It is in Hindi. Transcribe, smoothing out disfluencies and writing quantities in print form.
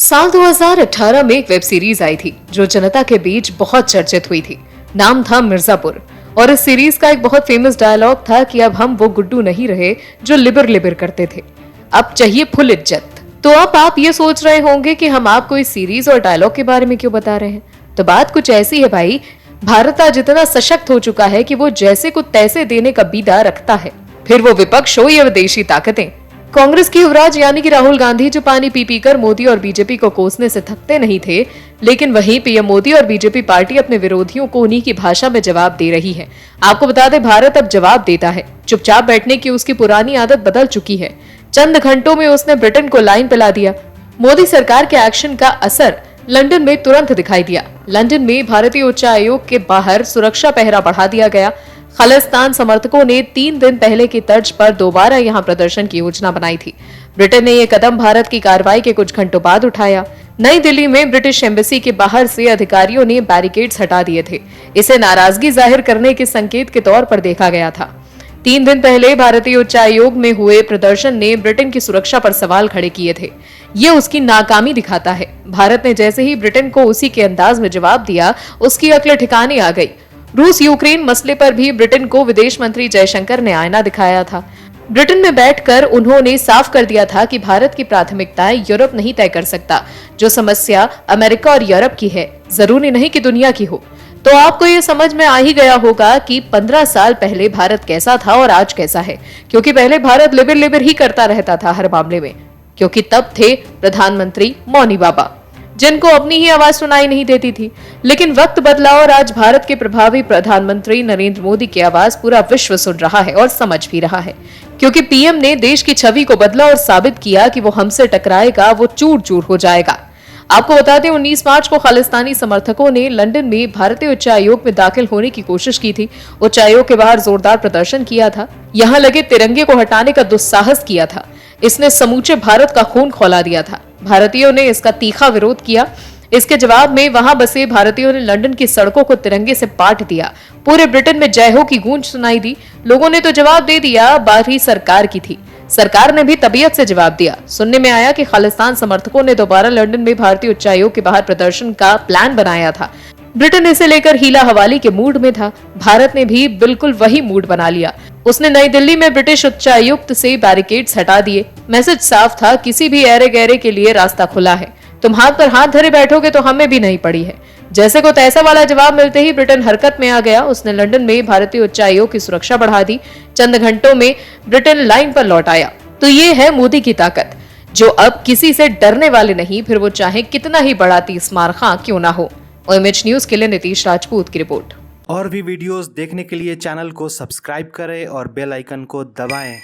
साल 2018 में एक वेब सीरीज आई थी जो जनता के बीच बहुत चर्चित हुई थी। नाम था मिर्जापुर और इस सीरीज का एक बहुत फेमस डायलॉग था कि अब हम वो गुड्डू नहीं रहे जो लिबर लिबर करते थे, अब चाहिए फुल इज्जत। तो अब आप ये सोच रहे होंगे कि हम आपको इस सीरीज और डायलॉग के बारे में क्यों बता रहे हैं। तो बात कुछ ऐसी है भाई, भारत आज इतना सशक्त हो चुका है कि वो जैसे को तैसे देने का बीदा रखता है, फिर वो विपक्ष हो या विदेशी ताकतें। कांग्रेस की युवराज यानी कि राहुल गांधी जो पानी पी पी कर मोदी और बीजेपी को कोसने से थकते नहीं थे, लेकिन वहीं पीएम मोदी और बीजेपी पार्टी अपने विरोधियों को उन्हीं की भाषा में जवाब दे रही है। आपको बता दें, भारत अब जवाब देता है। चुपचाप बैठने की उसकी पुरानी आदत बदल चुकी है। चंद घंटों में उसने ब्रिटेन को लाइन पिला दिया। मोदी सरकार के एक्शन का असर लंदन में तुरंत दिखाई दिया। लंदन में भारतीय उच्चायोग के बाहर सुरक्षा पहरा बढ़ा दिया गया। खालिस्तान समर्थकों ने 3 दिन पहले की तर्ज पर दोबारा यहां प्रदर्शन की योजना बनाई थी। ब्रिटेन ने यह कदम भारत की कार्रवाई के कुछ घंटों बाद उठाया। नई दिल्ली में ब्रिटिश एम्बेसी के बाहर से अधिकारियों ने बैरिकेड्स हटा दिए थे। इसे नाराजगी जाहिर करने के संकेत के तौर पर देखा गया था। 3 दिन पहले भारतीय उच्चायोग में हुए प्रदर्शन ने ब्रिटेन की सुरक्षा पर सवाल खड़े किए थे। ये उसकी नाकामी दिखाता है। भारत ने जैसे ही ब्रिटेन को उसी के अंदाज में जवाब दिया, उसकी अक्ल ठिकाने आ गई। रूस यूक्रेन मसले पर भी ब्रिटेन को विदेश मंत्री जयशंकर ने आईना दिखाया था। ब्रिटेन में बैठकर उन्होंने साफ कर दिया था कि भारत की प्राथमिकताएं यूरोप नहीं तय कर सकता। जो समस्या अमेरिका और यूरोप की है, जरूरी नहीं कि दुनिया की हो। तो आपको ये समझ में आ ही गया होगा कि 15 साल पहले भारत कैसा था और आज कैसा है, क्योंकि पहले भारत लिबर लिबर ही करता रहता था हर मामले में, क्योंकि तब थे प्रधानमंत्री मौनी बाबा, जिनको अपनी ही आवाज सुनाई नहीं देती थी। लेकिन वक्त बदला और आज भारत के प्रभावी प्रधानमंत्री नरेंद्र मोदी की आवाज पूरा विश्व सुन रहा है और समझ भी रहा है, क्योंकि पीएम ने देश की छवि को बदला और साबित किया कि वो हमसे टकराएगा वो चूर चूर हो जाएगा। आपको बता दें, 19 मार्च को खालिस्तानी समर्थकों ने लंदन में भारतीय उच्चायोग में दाखिल होने की कोशिश की थी। उच्चायोग के बाहर जोरदार प्रदर्शन किया था। यहाँ लगे तिरंगे को हटाने का दुस्साहस किया था। इसने समूचे भारत का खून खौला दिया था। भारतीयों ने इसका तीखा विरोध किया। इसके जवाब में वहां बसे भारतीयों ने लंदन की सड़कों को तिरंगे से पाट दिया। पूरे ब्रिटेन में जय हो की गूंज सुनाई दी। लोगों ने तो जवाब दे दिया, बारी सरकार की थी। सरकार ने भी तबीयत से जवाब दिया। सुनने में आया कि खालिस्तान समर्थकों ने दोबारा लंदन में भारतीय उच्चायोग के बाहर प्रदर्शन का प्लान बनाया था। ब्रिटेन इसे लेकर हीला हवाली के मूड में था। भारत ने भी बिल्कुल वही मूड बना लिया। उसने नई दिल्ली में ब्रिटिश उच्चायुक्त से बैरिकेड्स हटा दिए। मैसेज साफ था, किसी भी ऐरे गहरे के लिए रास्ता खुला है। तुम हाथ पर हाथ धरे बैठोगे तो हमें भी नहीं पड़ी है। जैसे को तैसा वाला जवाब मिलते ही ब्रिटेन हरकत में आ गया। उसने लंदन में भारतीय उच्चायोग की सुरक्षा बढ़ा दी। चंद घंटों में ब्रिटेन लाइन पर लौट आया। तो ये है मोदी की ताकत, जो अब किसी से डरने वाले नहीं, फिर वो चाहे कितना ही बड़ा तीसमार खां क्यों ना हो। OMH न्यूज के लिए नीतीश राजपूत की रिपोर्ट। और भी वीडियोस देखने के लिए चैनल को सब्सक्राइब करें और बेल आइकन को दबाएं।